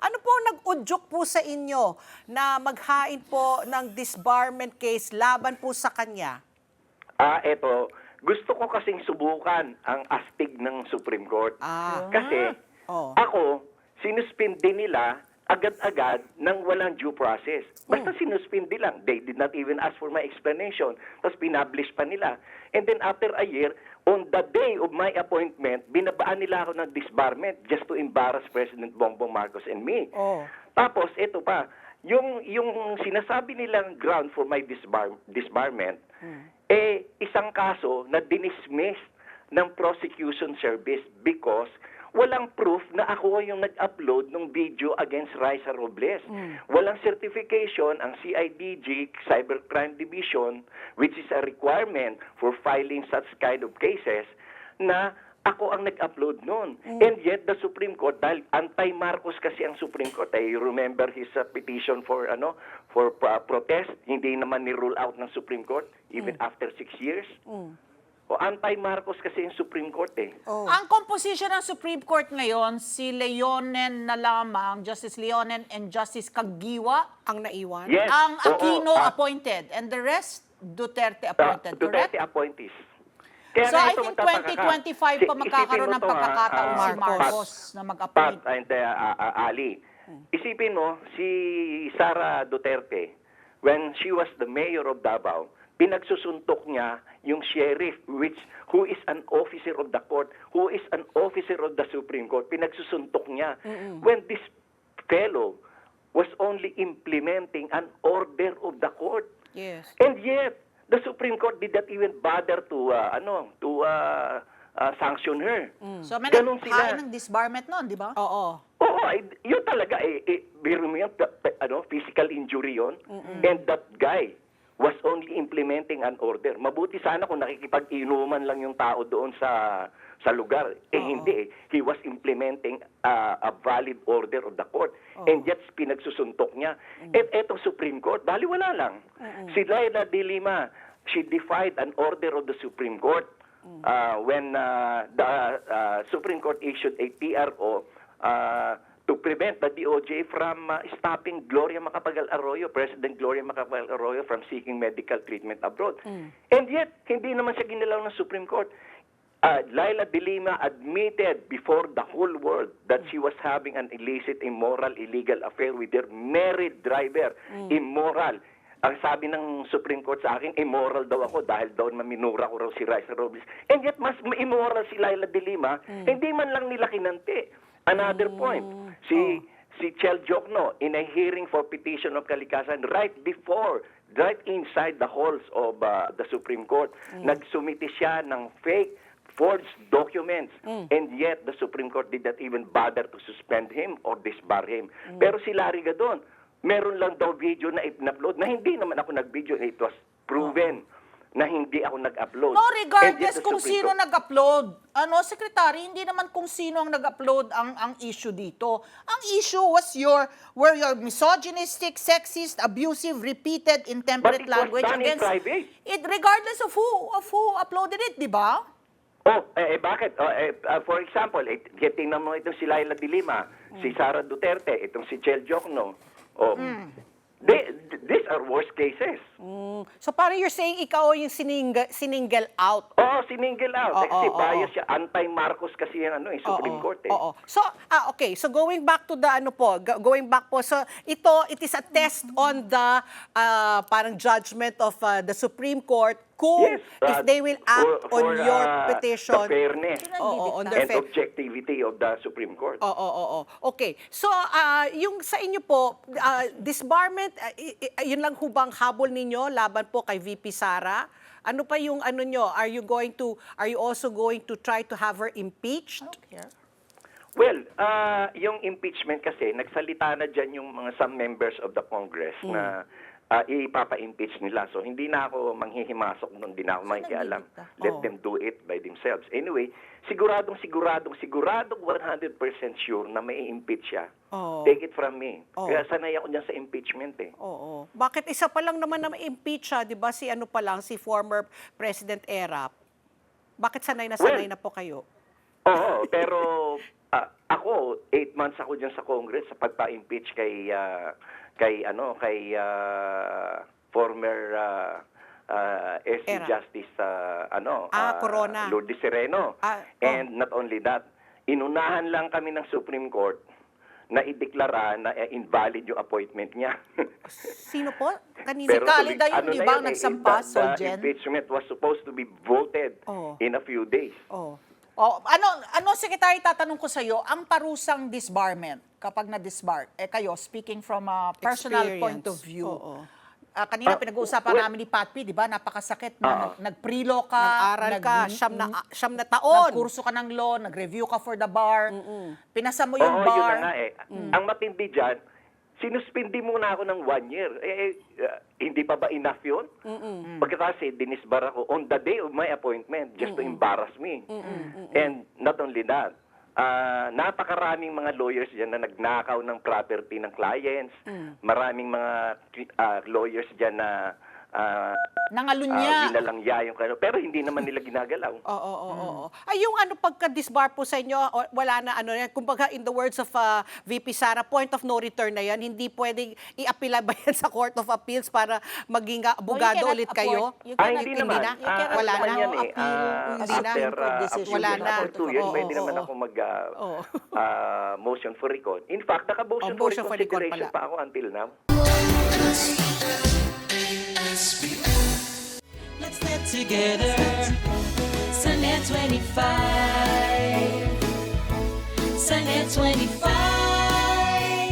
Ano po nag-udyok po sa inyo na maghain po ng disbarment case laban po sa kanya? Eto, gusto ko kasing subukan ang astig ng Supreme Court. Kasi Oh. ako, sinuspindi nila agad-agad ng walang due process. Basta sinuspindi lang. They did not even ask for my explanation. Tapos pinablish pa nila. And then after a year, on the day of my appointment, binabaan nila ako ng disbarment just to embarrass President Bongbong Marcos and me. Oh. Tapos, ito pa, yung sinasabi nilang ground for my disbarment, isang kaso na dinismiss ng prosecution service because walang proof na ako yung nag-upload ng video against Raisa Robles. Walang certification ang CIDG, Cybercrime Division, which is a requirement for filing such kind of cases, na ako ang nag-upload noon. And yet, the Supreme Court, dahil anti-Marcos kasi ang Supreme Court, I remember his petition for protest, hindi naman ni-rule out ng Supreme Court, even after 6 years. O anti-Marcos kasi yung Supreme Court eh. Oh. Ang composition ng Supreme Court ngayon, si Leonen na lamang, Justice Leonen and Justice Caguioa, Ang naiwan? Yes. ang Oo, Aquino appointed, and the rest, Duterte appointed, Duterte correct? appointees. So I ito think magtataka ka. 2025 pa magkakaroon ng pagkakataon si Marcos na mag-appoint. Pat and Ali. Isipin mo, si Sara Duterte, when she was the mayor of Davao, pinagsusuntok niya yung sheriff, who is an officer of the court, who is an officer of the Supreme Court. Pinagsusuntok niya. When this fellow was only implementing an order of the court. Yes. And yet, the Supreme Court did not even bother to sanction her. So may Ganun sila. naghain ng disbarment noon, di ba? Oo. Oo, yun talaga, biro mo yun, physical injury yun. And that guy was only implementing an order. Mabuti sana kung nakikipag-inuman lang yung tao doon sa lugar. Hindi eh. He was implementing a valid order of the court. And yet, pinagsusuntok niya. At etong Supreme Court, baliwala lang. Si Laila de Lima, she defied an order of the Supreme Court when the Supreme Court issued a PRO to prevent the DOJ from stopping Gloria Macapagal-Arroyo, President Gloria Macapagal-Arroyo, from seeking medical treatment abroad. And yet, hindi naman siya ginalaw ng Supreme Court. Laila de Lima admitted before the whole world that she was having an illicit, immoral, illegal affair with her married driver. Immoral. Ang sabi ng Supreme Court sa akin, immoral daw ako dahil daw maminura ko raw si Raisa Robles. And yet, mas immoral si Laila de Lima, hindi man lang nila kinante. Another point, si Chel Jokno, in a hearing for petition of kalikasan, right inside the halls of the Supreme Court, nagsumiti siya ng fake, forged documents. And yet, the Supreme Court did not even bother to suspend him or disbar him. Pero si Larry Gadon, meron lang daw video na i-upload, na hindi naman ako nag-video, it was proven na hindi ako nag-upload. No, And yet regardless the kung Supreme sino Court- nag-upload. Secretary, hindi naman kung sino ang nag-upload ang issue dito. Ang issue was were your misogynistic, sexist, abusive, repeated, But intemperate it was language done in against private. it, regardless of who uploaded it, di ba? Bakit? For example, tingnan mo itong si Laila de Lima, si Sara Duterte, itong si Chel Jokno. These are worst cases. So parang you're saying ikaw yung sininggle out. Sininggle out. Kasi bias siya. Anti-Marcos kasi yung Supreme Court eh. Oo. So, okay. So going back to the so it is a test on the parang judgment of the Supreme Court kung Yes, if they will act for, on your petition. the fairness On the and objectivity of the Supreme Court. Oo. Okay. So, yung sa inyo po, disbarment, yun lang hubang habol ninyo laban po kay VP Sara? Ano pa yung ano nyo? Are you also going to try to have her impeached? Well, yung impeachment kasi, nagsalita na dyan yung some members of the Congress na ipapa-impeach nila. So, hindi na ako manghihimasok nun, hindi na ako makikialam. Let them do it by themselves. Anyway, siguradong 100% sure na may impeach siya. Take it from me. Kaya sanay ako dyan sa impeachment eh. Oo. Bakit isa pa lang naman na ma-impeach siya, di ba? Si former President Erap. Bakit sanay na po kayo? Oo, pero ako, 8 months ako dyan sa Congress sa pagpa-impeach kay former SC Era. Justice Corona. Lourdes Sereno. And not only that, inunahan lang kami ng Supreme Court na ideklara na invalid yung appointment niya. Sino po? Kanina? Si Calida yun, di ba, na nagsampa, the Soljen? impeachment was supposed to be voted in a few days. Oh. Ano, Secretary, tatanong ko sa iyo, ang parusang disbarment, kapag na-disbar, kayo, speaking from a personal point of Experience. view, Oo. kanina pinag-uusapan well, namin ni Pat P, di ba, napakasakit na nag-prelo ka, Nag-aral ka, siyam na taon. nagkurso ka ng law, nag-review ka for the bar, pinasa mo yung Oo, bar. yun na nga eh. Ang matindi dyan, sinuspindi muna ako ng 1 year. Hindi pa ba enough yun? Pagkatapos dinisbar ako on the day of my appointment just to embarrass me. And not only that, napakaraming mga lawyers dyan na nagnakaw ng property ng clients. Maraming mga lawyers dyan na Nangalunya. winalangya yung kano. Pero hindi naman nila ginagalaw. Oo. Ay, yung pagka-disbar po sa inyo, wala na kumbaga in the words of VP Sara, point of no return na yan, hindi pwedeng i-apila ba yan sa Court of Appeals para maging abogado ulit kayo? Hindi naman. Wala na. Yan eh. Hindi na. Wala na. After 2 years, Oo, pwede oo, naman oo. ako motion for recall. In fact, naka-motion for motion for recall reconsideration pala. pa ako until now. Let's get together. Sunday 25. Sunday 25.